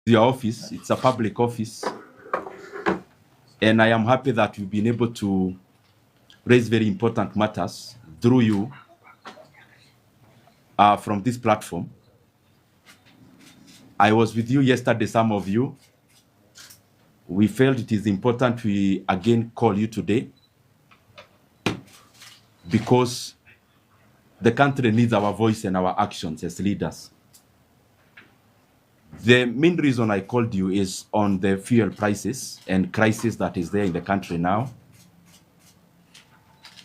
your office. It's a public office. And I am happy that you've been able to raise very important matters through you from this platform. I was with you yesterday, some of you. We felt it is important we again call you today because the country needs our voice and our actions as leaders. The main reason I called you is on the fuel prices and crisis that is there in the country now.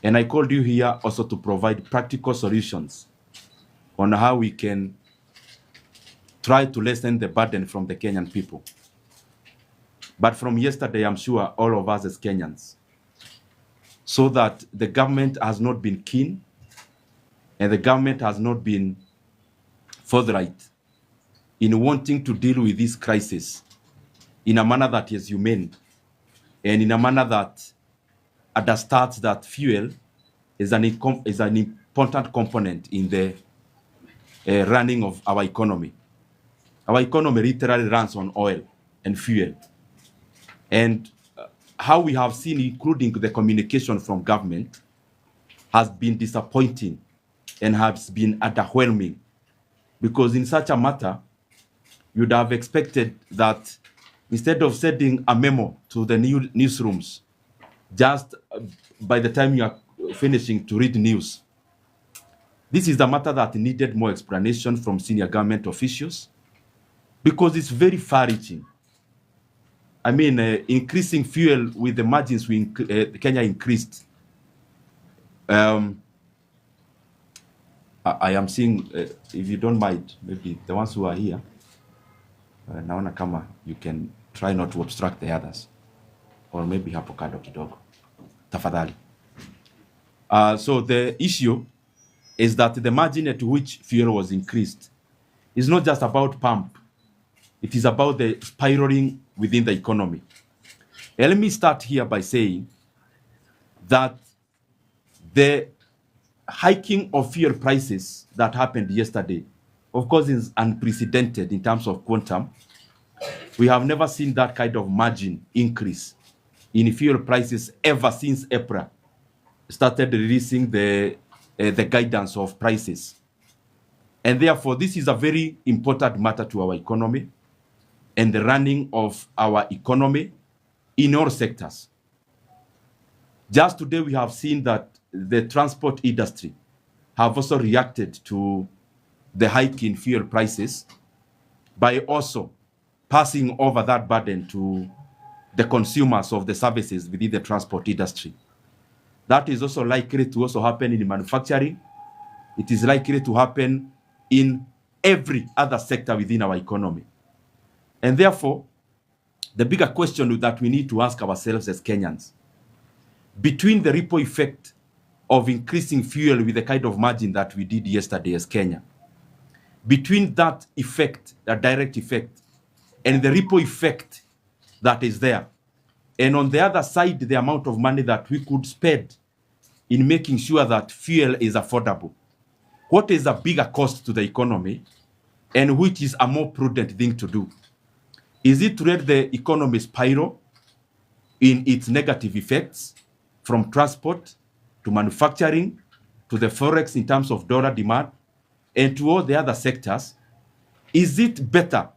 And I called you here also to provide practical solutions on how we can try to lessen the burden from the Kenyan people. But from yesterday, I'm sure all of us as Kenyans, so that the government has not been keen and the government has not been forthright in wanting to deal with this crisis in a manner that is humane and in a manner that understands that fuel is an important component in the running of our economy. Our economy literally runs on oil and fuel. And how we have seen, including the communication from government, has been disappointing and has been underwhelming. Because in such a matter, you'd have expected that instead of sending a memo to the newsrooms, just by the time you are finishing to read news, this is a matter that needed more explanation from senior government officials, because it's very far-reaching. I mean, increasing fuel with the margins Kenya increased. I am seeing, if you don't mind, maybe the ones who are here, naona kama you can try not to obstruct the others, or maybe hapo kando kidogo, tafadhali. So the issue is that the margin at which fuel was increased is not just about pump. It is about the spiraling within the economy. And let me start here by saying that the hiking of fuel prices that happened yesterday, of course, is unprecedented in terms of quantum. We have never seen that kind of margin increase in fuel prices ever since April started releasing the guidance of prices. And therefore, this is a very important matter to our economy and the running of our economy in all sectors. Just today, we have seen that the transport industry have also reacted to the hike in fuel prices by also passing over that burden to the consumers of the services within the transport industry. That is also likely to also happen in manufacturing. It is likely to happen in every other sector within our economy. And therefore, the bigger question that we need to ask ourselves as Kenyans, between the ripple effect of increasing fuel with the kind of margin that we did yesterday as Kenya, between that effect, that direct effect, and the ripple effect that is there, and on the other side, the amount of money that we could spend in making sure that fuel is affordable, what is a bigger cost to the economy and which is a more prudent thing to do? Is it to let the economy spiral in its negative effects from transport to manufacturing to the forex in terms of dollar demand and to all the other sectors? Is it better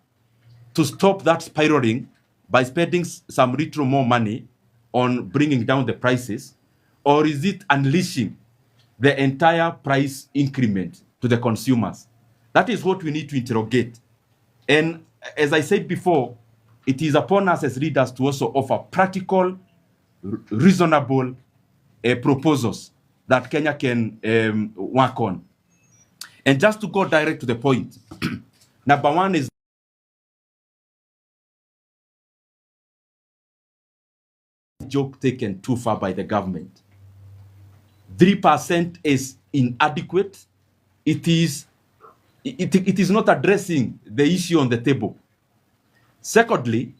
to stop that spiraling by spending some little more money on bringing down the prices? Or is it unleashing the entire price increment to the consumers? That is what we need to interrogate. And as I said before, it is upon us as leaders to also offer practical, reasonable proposals that Kenya can work on. And just to go direct to the point, number one is joke taken too far by the government. 3% is inadequate. It is not addressing the issue on the table. Secondly,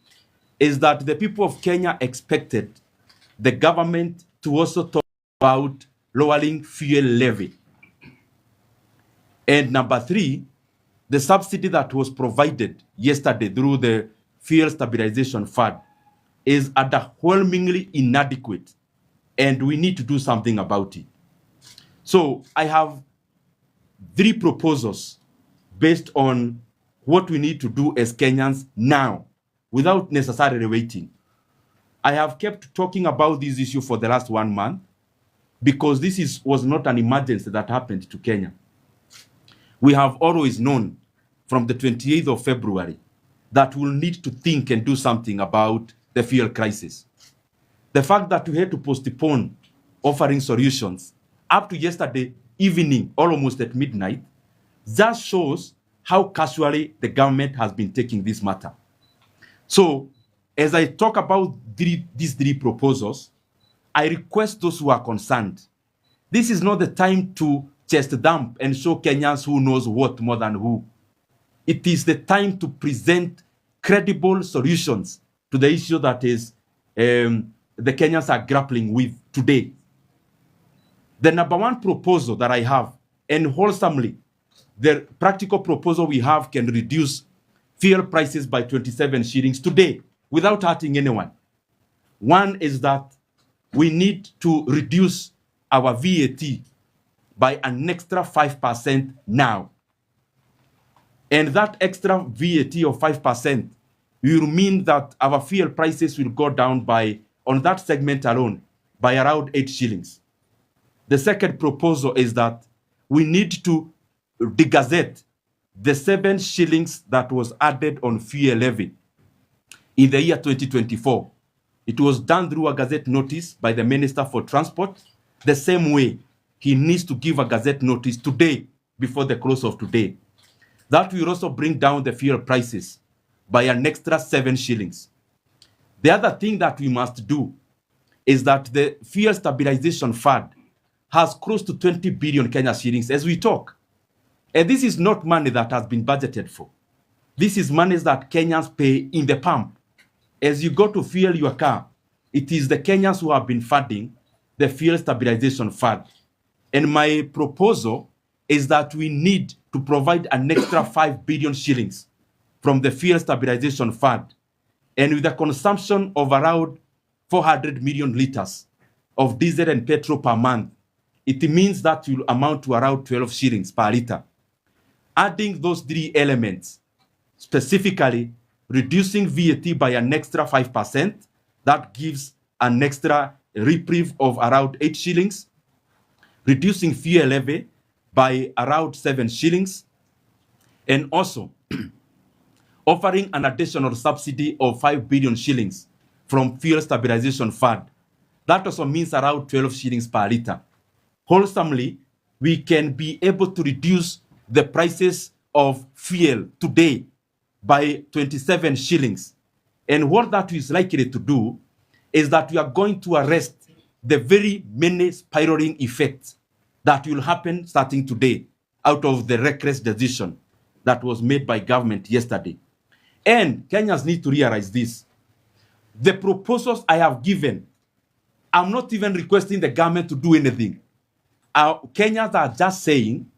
is that the people of Kenya expected the government to also talk about lowering fuel levy. And number three, the subsidy that was provided yesterday through the fuel stabilization fund is overwhelmingly inadequate, and we need to do something about it. So I have 3 proposals based on what we need to do as Kenyans now, without necessarily waiting. I have kept talking about this issue for the last 1 month because this was not an emergency that happened to Kenya. We have always known from the 28th of February that we'll need to think and do something about the fuel crisis. The fact that we had to postpone offering solutions up to yesterday evening, almost at midnight, just shows how casually the government has been taking this matter. So, as I talk about these 3 proposals, I request those who are concerned. This is not the time to chest dump and show Kenyans who knows what more than who. It is the time to present credible solutions to the issue that is the Kenyans are grappling with today. The number 1 proposal that I have, and wholesomely, the practical proposal we have can reduce fuel prices by 27 shillings today without hurting anyone. One is that we need to reduce our VAT by an extra 5% now. And that extra VAT of 5% will mean that our fuel prices will go down by, on that segment alone, by around 8 shillings. The second proposal is that we need to de-gazette the 7 shillings that was added on fuel levy in the year 2024. It was done through a gazette notice by the Minister for Transport. The same way, he needs to give a gazette notice today before the close of today. That will also bring down the fuel prices by an extra 7 shillings. The other thing that we must do is that the fuel stabilization fund has close to 20 billion Kenya shillings as we talk. And this is not money that has been budgeted for. This is money that Kenyans pay in the pump. As you go to fuel your car, it is the Kenyans who have been funding the fuel stabilization fund. And my proposal is that we need to provide an extra 5 billion shillings from the fuel stabilization fund. And with a consumption of around 400 million liters of diesel and petrol per month, it means that will amount to around 12 shillings per liter. Adding those 3 elements, specifically reducing VAT by an extra 5%, that gives an extra reprieve of around 8 shillings, reducing fuel levy by around 7 shillings, and also offering an additional subsidy of 5 billion shillings from fuel stabilization fund. That also means around 12 shillings per liter. Wholesomely, we can be able to reduce the prices of fuel today by 27 shillings. And what that is likely to do is that we are going to arrest the very many spiraling effects that will happen starting today out of the reckless decision that was made by government yesterday. And Kenyans need to realize this. The proposals I have given, I'm not even requesting the government to do anything. Kenyans are just saying,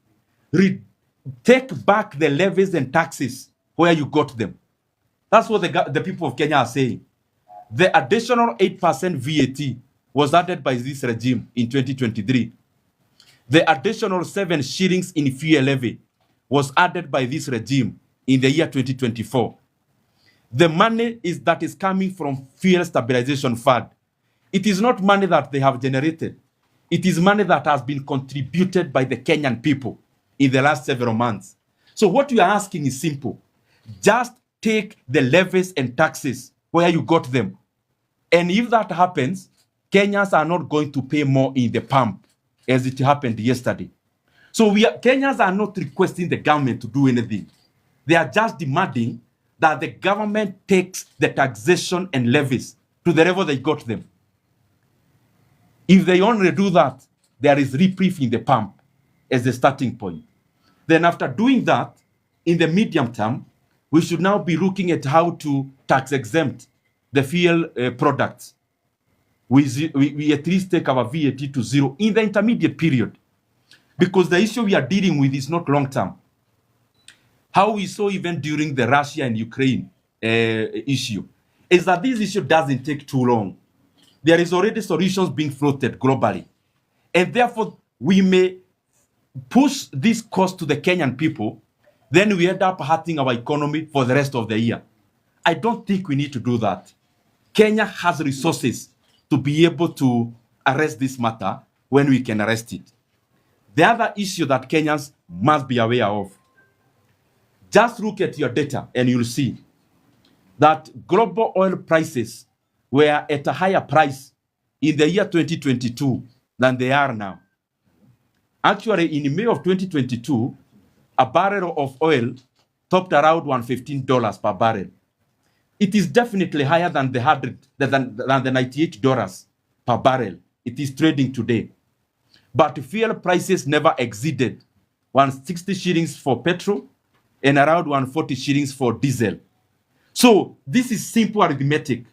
take back the levies and taxes where you got them. That's what the people of Kenya are saying. The additional 8% VAT was added by this regime in 2023. The additional 7 shillings in fuel levy was added by this regime in the year 2024. The money that is coming from fuel stabilization fund. It is not money that they have generated. It is money that has been contributed by the Kenyan people in the last several months. So what we are asking is simple. Just take the levies and taxes where you got them. And if that happens, Kenyans are not going to pay more in the pump as it happened yesterday. So Kenyans are not requesting the government to do anything. They are just demanding that the government takes the taxation and levies to the level they got them. If they only do that, there is reprieve in the pump as the starting point. Then after doing that, in the medium term, we should now be looking at how to tax exempt the fuel products. We at least take our VAT to 0 in the intermediate period, because the issue we are dealing with is not long term. How we saw even during the Russia and Ukraine issue is that this issue doesn't take too long. There is already solutions being floated globally. And therefore, we may push this cost to the Kenyan people, then we end up hurting our economy for the rest of the year. I don't think we need to do that. Kenya has resources to be able to arrest this matter when we can arrest it. The other issue that Kenyans must be aware of, just look at your data and you'll see that global oil prices were at a higher price in the year 2022 than they are now. Actually, in May of 2022, a barrel of oil topped around $115 per barrel. It is definitely higher than the $98 per barrel it is trading today. But fuel prices never exceeded 160 shillings for petrol and around 140 shillings for diesel. So this is simple arithmetic.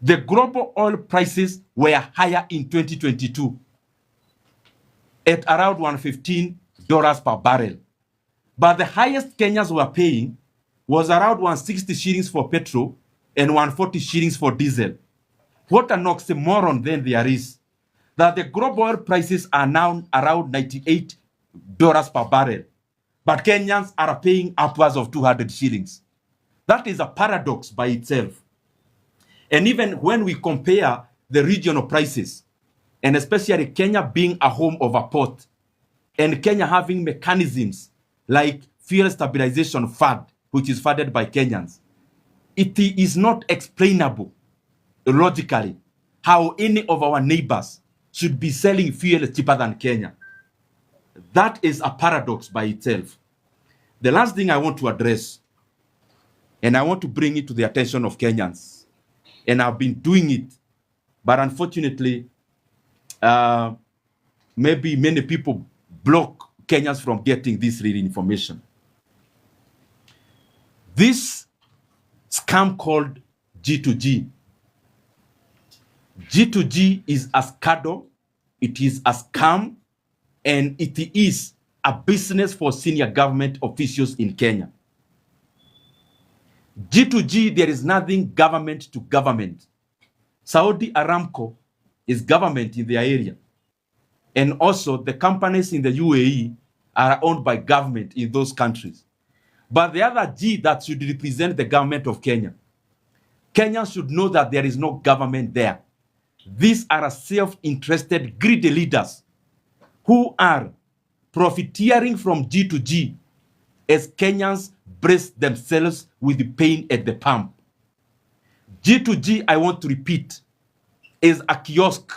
The global oil prices were higher in 2022 at around $115 per barrel. But the highest Kenyans were paying was around 160 shillings for petrol and 140 shillings for diesel. What an oxymoron then there is, that the global oil prices are now around $98 per barrel, but Kenyans are paying upwards of 200 shillings. That is a paradox by itself. And even when we compare the regional prices, and especially Kenya being a home of a port, and Kenya having mechanisms like fuel stabilization fund, which is funded by Kenyans, it is not explainable logically how any of our neighbors should be selling fuel cheaper than Kenya. That is a paradox by itself. The last thing I want to address, and I want to bring it to the attention of Kenyans, and I've been doing it, but unfortunately, maybe many people block Kenyans from getting this real information. This scam called G2G. G2G is a scandal, it is a scam, and it is a business for senior government officials in Kenya. G2G, there is nothing government to government. Saudi Aramco is government in their area. And also the companies in the UAE are owned by government in those countries. But the other G that should represent the government of Kenya, Kenyans should know that there is no government there. These are self-interested, greedy leaders who are profiteering from G2G as Kenyans brace themselves with the pain at the pump. G2G, I want to repeat, is a kiosk.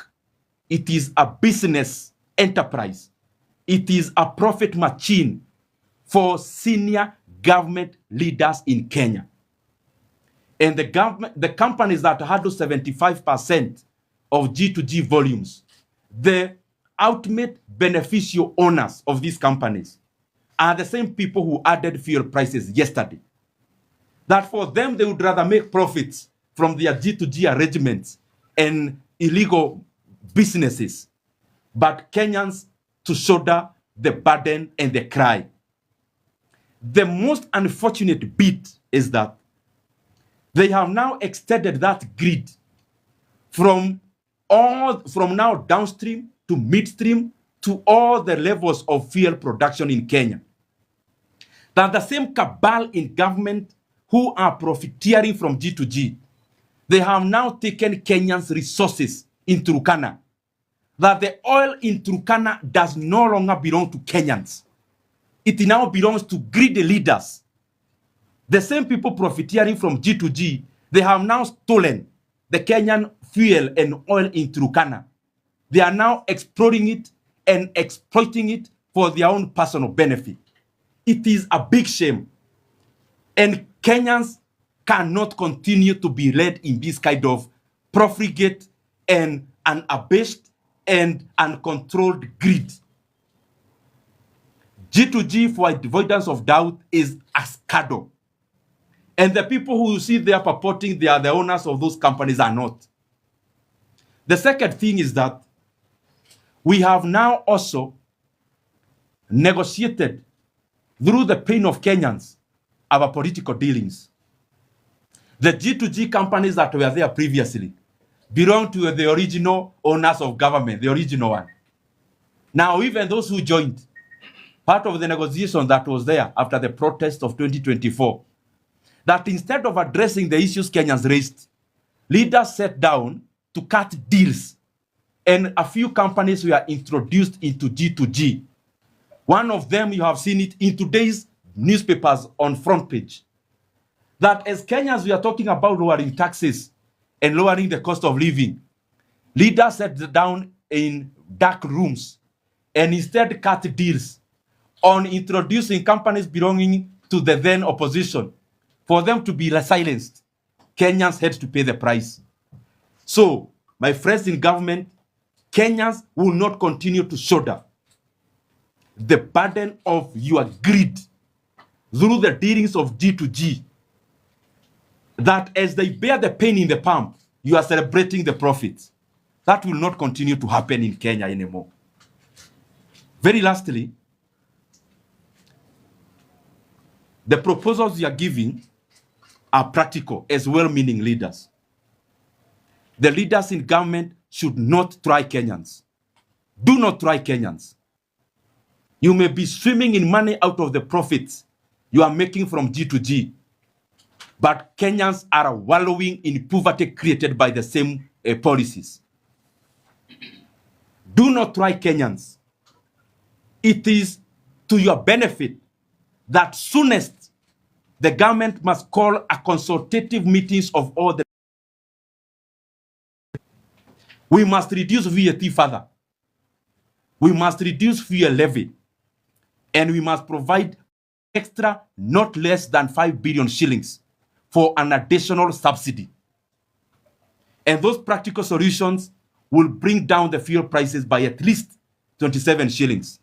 It is a business enterprise. It is a profit machine for senior government leaders in Kenya. And the companies that handle 75% of G2G volumes, the ultimate beneficial owners of these companies are the same people who added fuel prices yesterday. That for them, they would rather make profits from their G2G arrangements and illegal businesses, but Kenyans to shoulder the burden and the cry. The most unfortunate bit is that they have now extended that grid from now downstream to midstream to all the levels of fuel production in Kenya. That the same cabal in government who are profiteering from G2G, they have now taken Kenyans' resources in Turkana. That the oil in Turkana does no longer belong to Kenyans. It now belongs to greedy leaders. The same people profiteering from G2G, they have now stolen the Kenyan fuel and oil in Turkana. They are now exploring it and exploiting it for their own personal benefit. It is a big shame. And Kenyans cannot continue to be led in this kind of profligate and unabashed and uncontrolled greed. G2G, for avoidance of doubt, is a scandal. And the people who you see there purporting they are the owners of those companies are not. The second thing is that we have now also negotiated through the pain of Kenyans our political dealings. The G2G companies that were there previously belong to the original owners of government, the original one. Now, even those who joined, part of the negotiation that was there after the protest of 2024, that instead of addressing the issues Kenyans raised, leaders sat down to cut deals, and a few companies were introduced into G2G. One of them, you have seen it in today's newspapers on front page, that as Kenyans, we are talking about lowering taxes and lowering the cost of living. Leaders sat down in dark rooms and instead cut deals on introducing companies belonging to the then opposition. For them to be silenced, Kenyans had to pay the price. So, my friends in government, Kenyans will not continue to shoulder the burden of your greed through the dealings of G2G, that as they bear the pain in the pump, you are celebrating the profits. That will not continue to happen in Kenya anymore. Very lastly, the proposals you are giving are practical as well-meaning leaders. The leaders in government should not try Kenyans. Do not try Kenyans. You may be swimming in money out of the profits you are making from G2G, but Kenyans are wallowing in poverty created by the same policies. Do not try Kenyans. It is to your benefit that soonest the government must call a consultative meetings of all the. We must reduce VAT further. We must reduce fuel levy. And we must provide extra not less than 5 billion shillings for an additional subsidy. And those practical solutions will bring down the fuel prices by at least 27 shillings.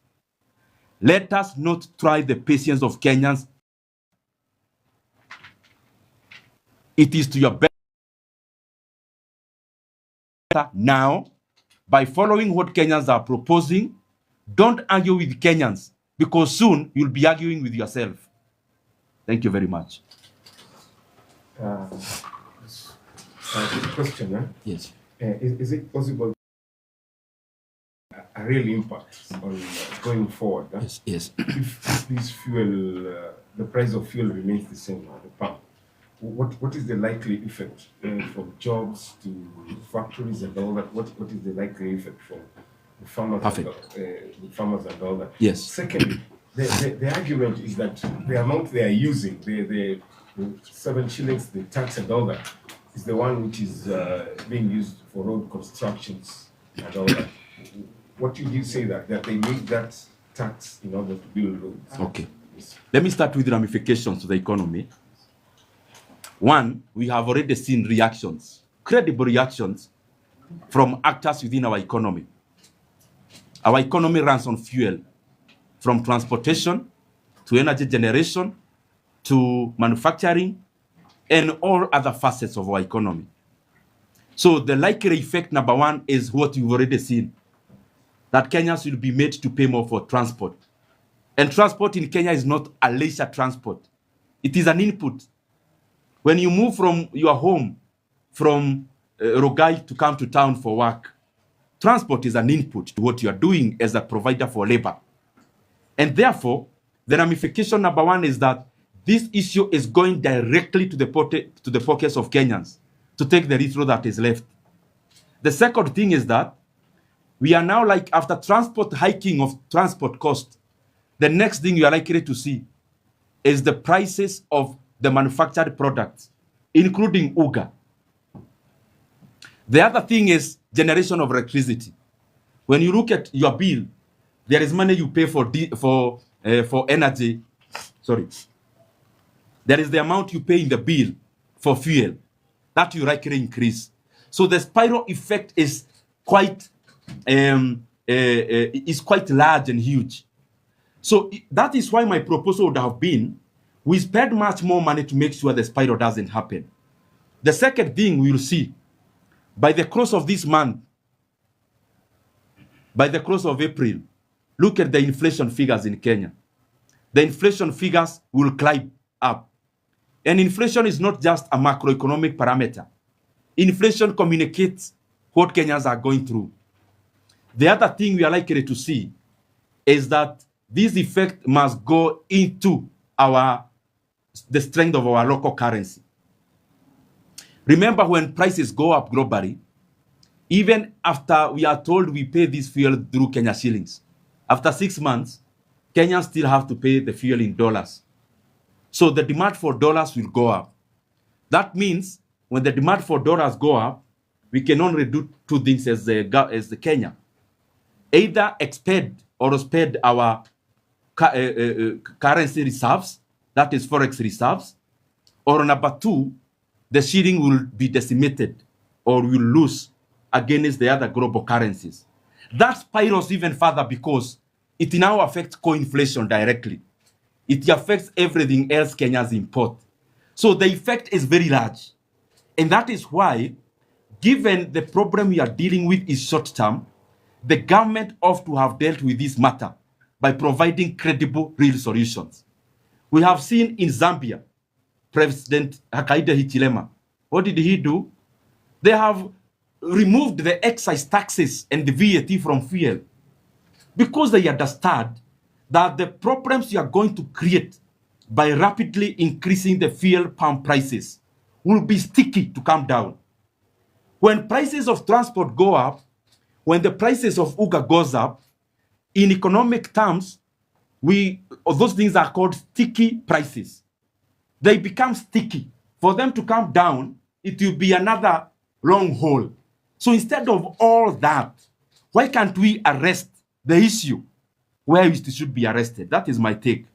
Let us not try the patience of Kenyans. It is to your benefit now, by following what Kenyans are proposing. Don't argue with Kenyans, because soon you'll be arguing with yourself. Thank you very much. Question, Yes. Is it possible a real impact on going forward? Yes. If this fuel, the price of fuel remains the same at the pump, what is the likely effect from jobs to factories and all that? What is the likely effect from the farmers? The farmers and all that? Yes. Secondly, the argument is that the amount they are using, the 7 shillings, the tax and all that, is the one which is being used for road constructions and all that. What do you say that they make that tax in order to build roads? Okay. Yes. Let me start with ramifications to the economy. One, we have already seen reactions, credible reactions from actors within our economy. Our economy runs on fuel, from transportation to energy generation to manufacturing and all other facets of our economy. So the likely effect, number one, is what you've already seen, that Kenyans will be made to pay more for transport. And transport in Kenya is not a leisure transport. It is an input. When you move from your home, from Rogai to come to town for work, transport is an input to what you are doing as a provider for labor. And therefore, the ramification number one is that this issue is going directly to the pockets of Kenyans to take the little that is left. The second thing is that we are now, like, after transport hiking of transport cost, the next thing you are likely to see is the prices of the manufactured products, including uga. The other thing is generation of electricity. When you look at your bill, there is money you pay for energy. Sorry. There is the amount you pay in the bill for fuel. That you likely increase. So the spiral effect is quite large and huge. So that is why my proposal would have been, we spend much more money to make sure the spiral doesn't happen. The second thing we will see, by the close of this month, by the close of April, look at the inflation figures in Kenya. The inflation figures will climb up. And inflation is not just a macroeconomic parameter. Inflation communicates what Kenyans are going through. The other thing we are likely to see is that this effect must go into the strength of our local currency. Remember, when prices go up globally, even after we are told we pay this fuel through Kenya shillings, after 6 months, Kenyans still have to pay the fuel in dollars. So the demand for dollars will go up. That means when the demand for dollars go up, we can only do two things as the Kenya. Either expend or spend our currency reserves, that is forex reserves, or number two, the shilling will be decimated or will lose against the other global currencies. That spirals even further because it now affects co-inflation directly. It affects everything else Kenyans import. So the effect is very large. And that is why, given the problem we are dealing with is short-term, the government ought to have dealt with this matter by providing credible, real solutions. We have seen in Zambia, President Hakainde Hichilema, what did he do? They have removed the excise taxes and the VAT from fuel because they understand that the problems you are going to create by rapidly increasing the fuel pump prices will be sticky to come down. When prices of transport go up, when the prices of Uga goes up, in economic terms, those things are called sticky prices. They become sticky. For them to come down, it will be another long haul. So instead of all that, why can't we arrest the issue where it should be arrested? That is my take.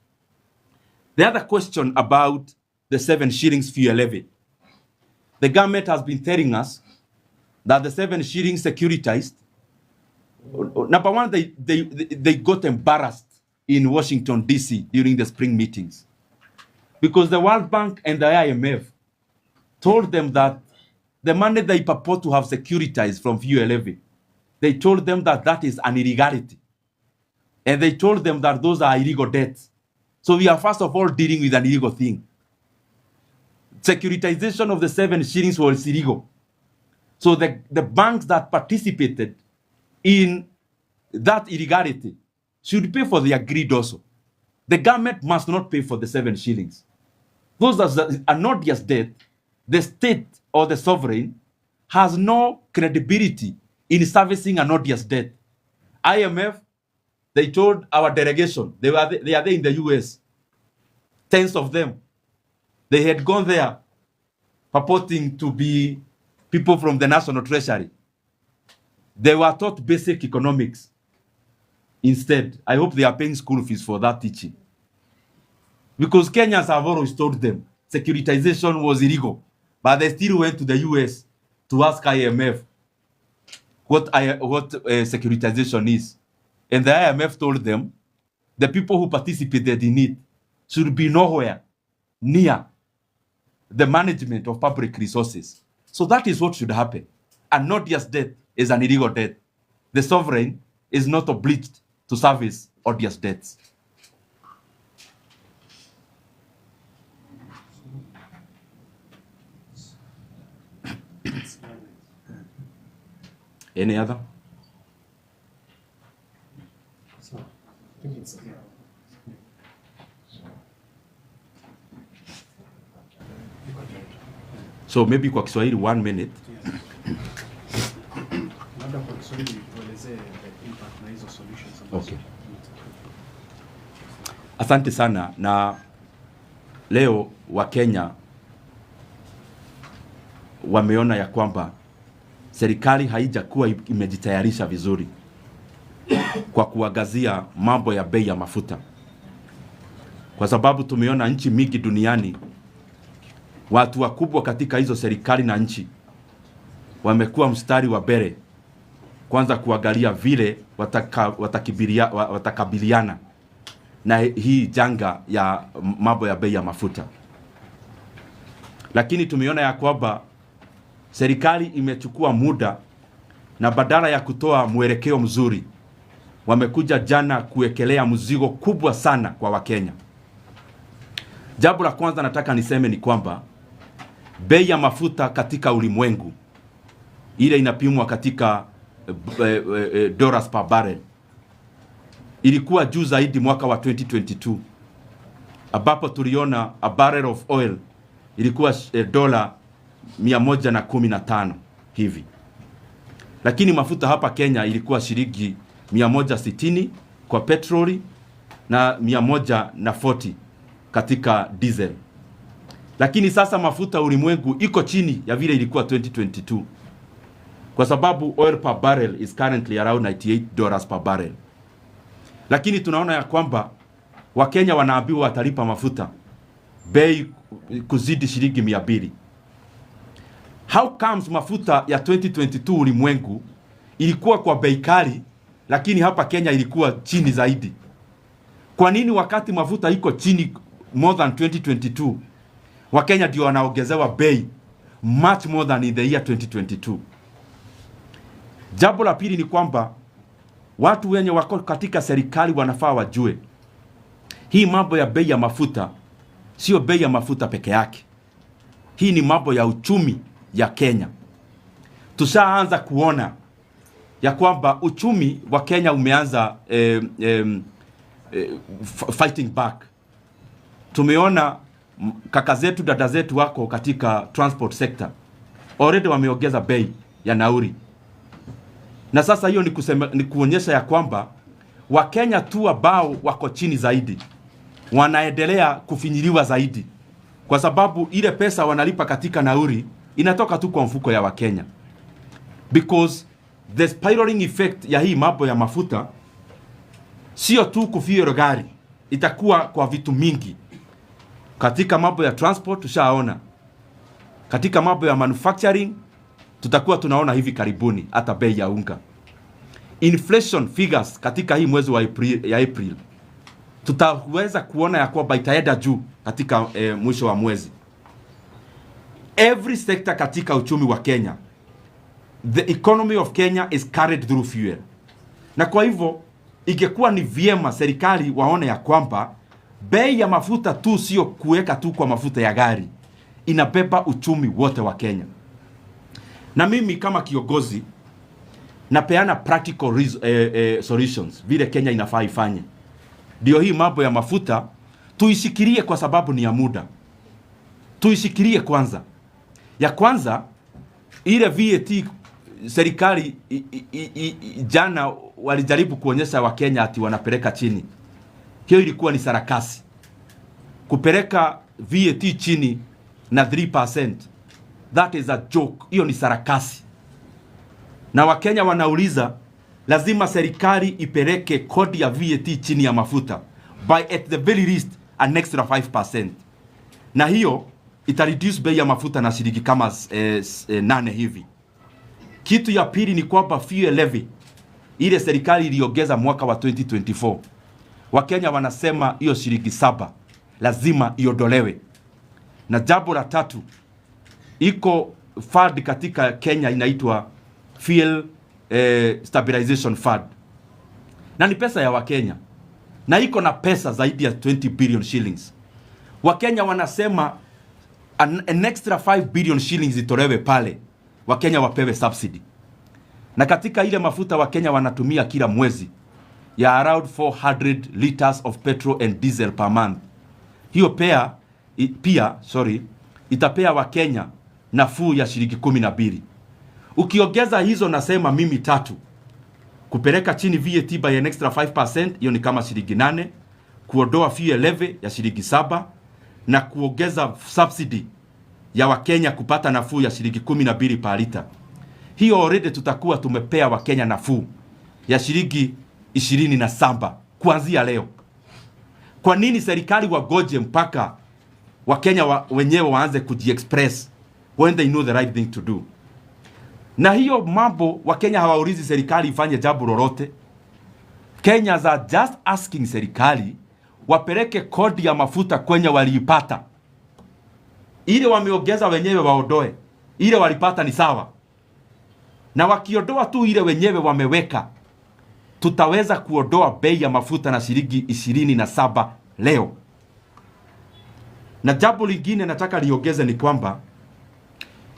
The other question about the 7 shillings fuel levy. The government has been telling us that the 7 shillings securitized. Number one, they got embarrassed in Washington, D.C. during the spring meetings because the World Bank and the IMF told them that the money they purport to have securitized from fuel levy, they told them that that is an illegality. And they told them that those are illegal debts. So we are first of all dealing with an illegal thing. Securitization of the 7 shillings was illegal. So the banks that participated in that illegality should pay for their greed also. The government must not pay for the 7 shillings. Those that are not just debt, the state or the sovereign has no credibility in servicing an odious debt. IMF, they told our delegation, they are there in the US, tens of them. They had gone there purporting to be people from the National Treasury. They were taught basic economics. Instead, I hope they are paying school fees for that teaching. Because Kenyans have always told them securitization was illegal, but they still went to the US to ask IMF what securitization is. And the IMF told them the people who participated in it should be nowhere near the management of public resources. So that is what should happen. And not just debt is an illegal debt. The sovereign is not obliged to service odious debts. Any other? So maybe kwa Kiswahili 1 minute. Okay. Asante sana. Na leo Wakenya wameona ya kwamba serikali haijakuwa imejitayarisha vizuri kwa kuangazia mambo ya bei ya mafuta. Kwa sababu tumeona nchi mingi duniani, watu wakubwa katika hizo serikali na nchi wamekuwa mstari wa mbele kwanza kuangalia vile watakabiliana na hii janga ya mambo ya bei ya mafuta. Lakini tumeona ya kwamba serikali imechukua muda na badala ya kutoa mwelekeo mzuri, wamekuja jana kuwekelea mzigo kubwa sana kwa Wakenya. Jambo la kwanza nataka niseme ni kwamba bei ya mafuta katika ulimwengu ile inapimwa katika dollars per barrel ilikuwa juu zaidi mwaka wa 2022, ambapo tuliona a barrel of oil ilikuwa dola 115 hivi, lakini mafuta hapa Kenya ilikuwa shilingi 160 kwa petroli na 140 katika diesel. Lakini sasa mafuta ulimwengu iko chini ya vile ilikuwa 2022, kwa sababu oil per barrel is currently around $98 per barrel. Lakini tunaona ya kwamba Wakenya wanaambiwa watalipa mafuta bei kuzidi shilingi 200. How comes mafuta ya 2022 ulimwengu ilikuwa kwa bei kali, lakini hapa Kenya ilikuwa chini zaidi? Kwa nini wakati mafuta iko chini more than 2022, Wakenya ndio wanaongezewa bei much more than in the year 2022? Jambo la pili ni kwamba watu wenye wako katika serikali wanafaa wajue hii mambo ya bei ya mafuta sio bei ya mafuta peke yake. Hii ni mambo ya uchumi ya Kenya. Tushaanza kuona ya kwamba uchumi wa Kenya umeanza fighting back. Tumeona kaka zetu, dada zetu wako katika transport sector already wameongeza bei ya nauri. Na sasa hiyo ni kuonyesha ya kwamba Wakenya tu ambao wako chini zaidi wanaendelea kufinyiliwa zaidi, kwa sababu ile pesa wanalipa katika nauri inatoka tu kwa mfuko ya Wakenya. Because the spiraling effect ya hii mambo ya mafuta sio tu kufuel gari, itakuwa kwa vitu mingi. Katika mambo ya transport tushaona, katika mambo ya manufacturing tutakuwa tunaona hivi karibuni hata bei ya unga. Inflation figures katika hii mwezi wa April tutaweza kuona ya kwamba itaenda juu katika mwisho wa mwezi. Every sector katika uchumi wa Kenya, the economy of Kenya is carried through fuel. Na kwa hivyo ingekuwa ni vyema serikali waone ya kwamba bei ya mafuta tu sio kuweka tu kwa mafuta ya gari, inabeba uchumi wote wa Kenya. Na mimi kama kiongozi napeana practical solutions vile Kenya inafaa ifanye. Ndio hii mambo ya mafuta tuishikilie, kwa sababu ni ya muda. Tuishikilie kwanza. Ya kwanza, ile VAT serikali jana walijaribu kuonyesha Wakenya ati wanapeleka chini. Hiyo ilikuwa ni sarakasi. Kupeleka VAT chini na 3%. That is a joke. Hiyo ni sarakasi. Na Wakenya wanauliza, lazima serikali ipeleke kodi ya VAT chini ya mafuta by at the very least an extra 5%. Na hiyo ita reduce bei ya mafuta na shilingi kama 8 hivi. Kitu ya pili ni kwamba fuel levy ile serikali iliongeza mwaka wa 2024. Wakenya wanasema hiyo shilingi 7 lazima iondolewe. Na jambo la tatu, iko fund katika Kenya inaitwa Fuel Stabilization Fund. Na ni pesa ya Wakenya. Na iko na pesa zaidi ya 20 billion shillings. Wakenya wanasema an extra 5 billion shillings itolewe pale, Wakenya wapewe subsidy. Na katika ile mafuta Wakenya wanatumia kila mwezi ya around 400 liters of petrol and diesel per month. Hiyo pia itapea Wakenya nafuu ya shilingi 12. Ukiongeza hizo, nasema mimi 3, kupeleka chini VAT by an extra 5%, hiyo ni kama shilingi 8, kuondoa fuel levy ya shilingi 7, na kuongeza subsidy ya Wakenya kupata nafuu ya shilingi 12 per liter. Hiyo already tutakuwa tumepea Wakenya nafuu ya shilingi 27 kuanzia leo. Kwa nini serikali wagoje mpaka Wakenya wenyewe waanze kujiexpress when they know the right thing to do? Na hiyo mambo Wakenya hawaulizi serikali ifanye jambo lolote. Kenyans are just asking serikali wapeleke kodi ya mafuta kwenye waliipata. Ile wameongeza wenyewe waondoe. Ile walipata ni sawa. Na wakiondoa tu ile wenyewe wameweka, tutaweza kuondoa bei ya mafuta na shilingi 27 leo. Na jambo lingine nataka liongeze ni kwamba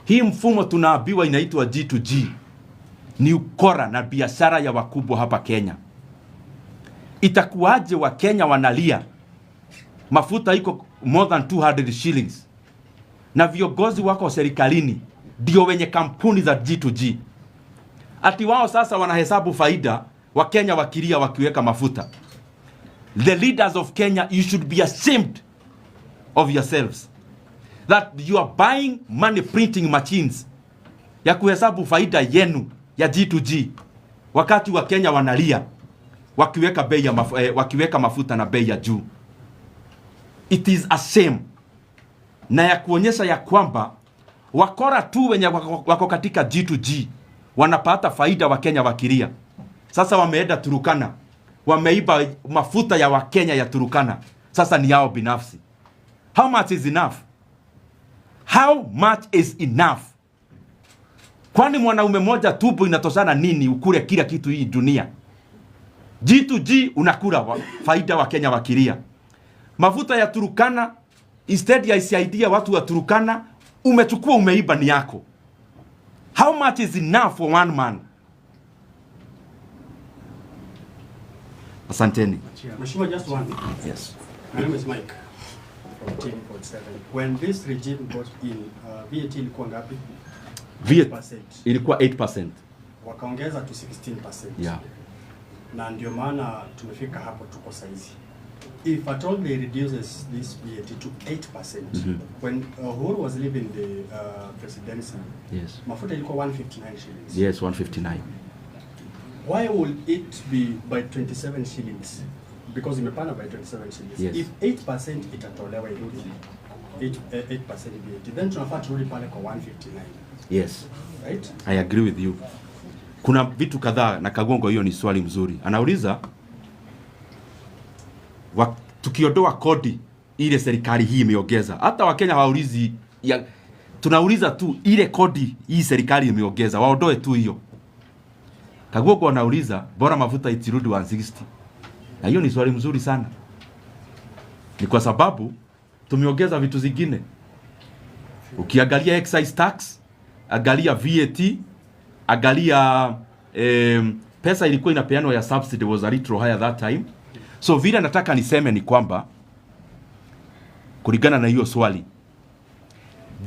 hii mfumo tunaambiwa inaitwa G2G ni ukora na biashara ya wakubwa hapa Kenya. Itakuwaje wa Kenya wanalia mafuta iko more than 200 shillings na viongozi wako serikalini ndio wenye kampuni za G2G? Ati wao sasa wanahesabu faida, wa Kenya wakilia wakiweka mafuta. The leaders of Kenya, you should be ashamed of yourselves that you are buying money printing machines ya kuhesabu faida yenu ya G2G wakati wa Kenya wanalia wakiweka bei ya wakiweka mafuta na bei ya juu. It is a shame, na ya kuonyesha ya kwamba wakora tu wenye wako katika G2G wanapata faida wa Kenya wakilia. Sasa wameenda Turukana, wameiba mafuta ya Wakenya ya Turukana, sasa ni yao binafsi. How much is enough? How much is enough? Kwani mwanaume moja tubo inatoshana nini ukule kila kitu hii dunia? G2G unakula faida wa Kenya wakilia. Mafuta ya Turukana, instead ya isaidia watu wa Turukana, umechukua umeiba ni yako. How much is enough for one man? Asanteni. Mheshimiwa, just one. Yes. My name is Mike from TV47. When this regime got in, VAT ilikuwa ngapi? VAT ilikuwa 8%. Wakaongeza to 16%. Yeah. Na ndio maana tumefika hapo tuko saizi. If at all they reduces this VAT to 8%, when Uhuru was leaving the presidency, yes, mafuta ilikuwa 159 shillings. Yes, 159. Why will it be by 27 shillings? Because imepanda by 27 shillings. Yes. If 8% itatolewa irudi 8% VAT, then tunafaa turudi pale kwa 159. Yes. Right? I agree with you. Kuna vitu kadhaa na Kagongo, hiyo ni swali mzuri. Anauliza tukiondoa kodi ile serikali hii imeongeza. Hata Wakenya hawaulizi tunauliza tu ile kodi hii serikali imeongeza, waondoe tu hiyo. Kagongo anauliza bora mafuta itirudi 160. Na hiyo ni swali mzuri sana. Ni kwa sababu tumeongeza vitu zingine. Ukiangalia excise tax, angalia VAT, angalia pesa ilikuwa inapeanwa ya subsidy was a little higher that time. So vile nataka niseme ni kwamba kulingana na hiyo swali,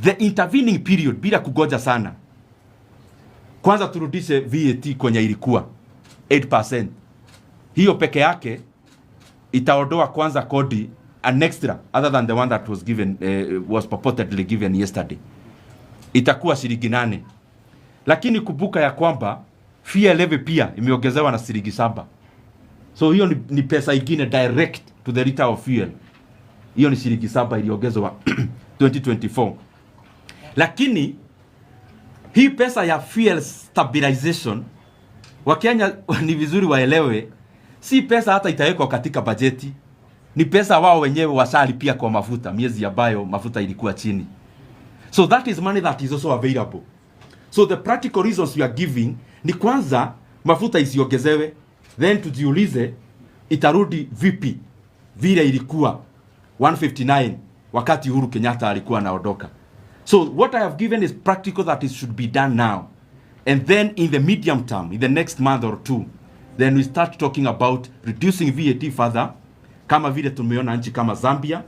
the intervening period, bila kugoja sana, kwanza turudishe VAT kwenye ilikuwa 8%. Hiyo peke yake itaondoa kwanza kodi an extra other than the one that was given was purportedly given yesterday. Itakuwa shilingi 8. Lakini kumbuka ya kwamba fuel levy pia imeongezewa na shilingi 7. So hiyo ni pesa ingine direct to the liter of fuel. Hiyo ni shilingi 7 iliongezwa 2024. Lakini hii pesa ya fuel stabilization, Wakenya ni vizuri waelewe, si pesa hata itawekwa katika bajeti. Ni pesa wao wenyewe washalipia kwa mafuta miezi ambayo mafuta ilikuwa chini. So that is money that is also available. So the practical reasons we are giving ni kwanza mafuta isiongezewe, then tujiulize itarudi vipi vile ilikuwa 159 wakati Uhuru Kenyatta alikuwa anaondoka. So what I have given is practical that it should be done now. And then in the medium term, in the next month or two, then we start talking about reducing VAT further, kama vile tumeona nchi kama Zambia,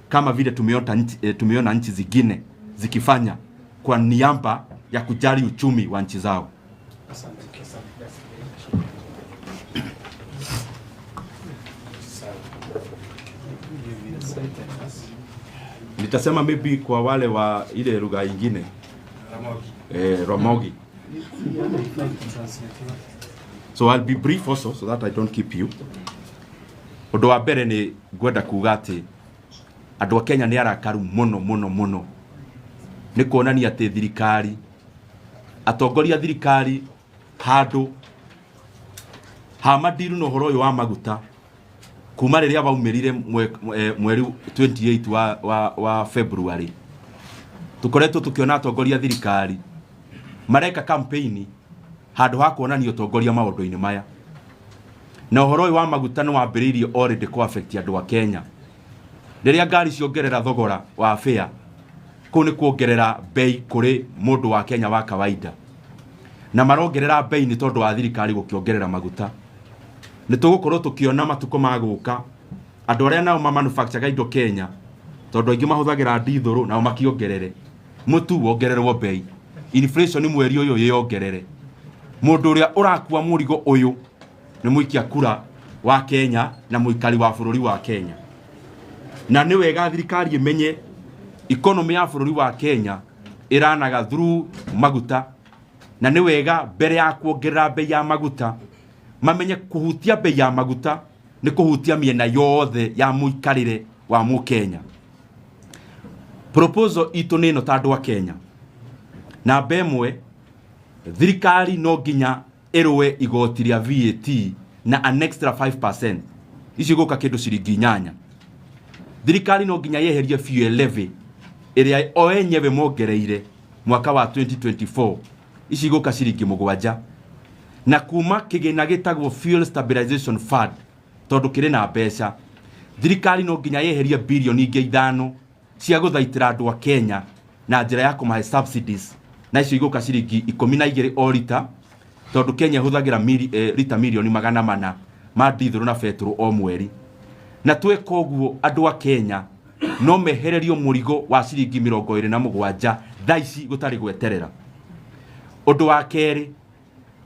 kama vile tumeona nchi zingine zikifanya kwa niaba ya kujali uchumi wa nchi zao. Nitasema maybe kwa wale wa ile lugha nyingine, Ramogi. So I'll be brief also so that I don't keep you. Odo wa mbere ni gwenda kuga ati andu a Kenya ni arakaru muno ni kuonania ati thirikari atongoria thirikari handu hamadiru no horo wa maguta kuma riria baumirire mweri 28 wa February. Tukoretwo tukiona atongoria thirikari mareka campaign handu ha kuonania utongoria maundu-ini maya, na horo wa maguta no wambiriirio already ko affect andu a Kenya. riria ngari ciongerera thogora wa fare kuu ni kuongerera bei kuri mundu wa Kenya wa kawaida na marongerera bei ni tondu wa thirikari gukiongerera maguta ni tugukorwo tukiona matuko maguka andu aria nao manufacture indo Kenya tondu ingi mahuthagira ndithuru nao makiongerere mutu wongererwo bei inflation mweri uyu yongerere mundu uria urakua murigo uyu ni muikia kura wa Kenya na muikari wa bururi wa Kenya na ni wega thirikari imenye economy ya bururi wa Kenya iranaga through maguta na ni wega mbere ya kuongerera bei ya maguta mamenye kuhutia bei ya maguta ni kuhutia miena yothe ya muikarire wa mu Kenya. Proposal itu nino tandu wa Kenya na bemwe thirikari no ginya irwe igoti ria VAT na an extra 5% ici goka kindu ciringi 8 thirikari no ginya yeherie fuel levy iria o enyewe mongereire mwaka wa 2024 ici goka ciringi 7 na kuma kigina gitagwo fuel stabilization fund tondu kiri na mbeca thirikari no ginya yeherie bilioni 5 cia guthaitira andu a Kenya na njira ya kumahe subsidies na icio igoka ciringi 12 o lita tondu Kenya huthagira lita milioni 400 ma dithuru na petrol o mweri na tweka uguo andu a Kenya no mehererio murigo wa ciringi 27 thaici gutari gweterera. Undu wa keri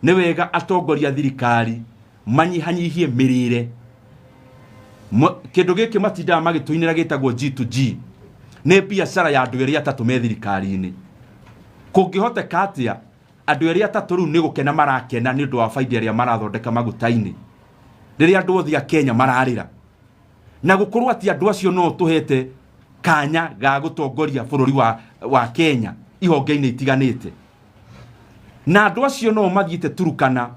ni wega atongoria thirikari manyihanyihie mirire kindu giki matinda magituinira gitagwo G2G ne biashara ya andu eri atatu me thirikari-ini kungihoteka atia andu eri atatu riu ni gukena marakena ni undu wa faida ria marathondeka maguta-ini riria andu othe a Kenya mararira na gukorwo ati andu acio no tuhete kanya ga gutongoria bururi wa Kenya ihonge-ini itiganite na andu acio no mathiite Turukana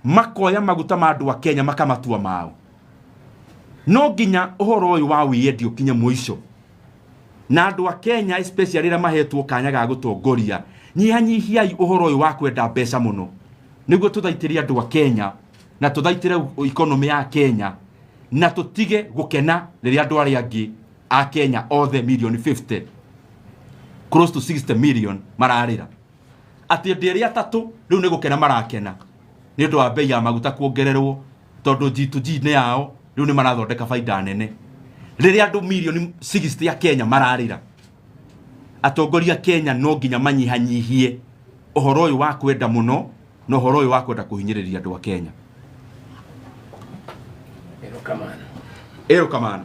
makoya maguta ma andu a Kenya makamatua mao no ginya uhoro uyu wa wiendi ukinye muico na andu a Kenya especially ra mahetwo kanya ga gutongoria nyihanyihiai uhoro uyu wa kwenda mbeca muno niguo tuthaitiria andu a Kenya na tuthaitire economy ya Kenya na tutige gukena riria andu aria angi a Kenya othe million 50 close to 60 million mararira ati ndiri atatu riu ni gukena marakena ni undu wa bei ya maguta kuongererwo tondu G2G ne yao riu ni marathondeka faida nene riria andu million 60 ya Kenya mararira atongoria Kenya no ginya manyihanyihie uhoro uyu wa kwenda muno no uhoro uyu wa kwenda kuhinyiriria andu a Kenya. Ero kamana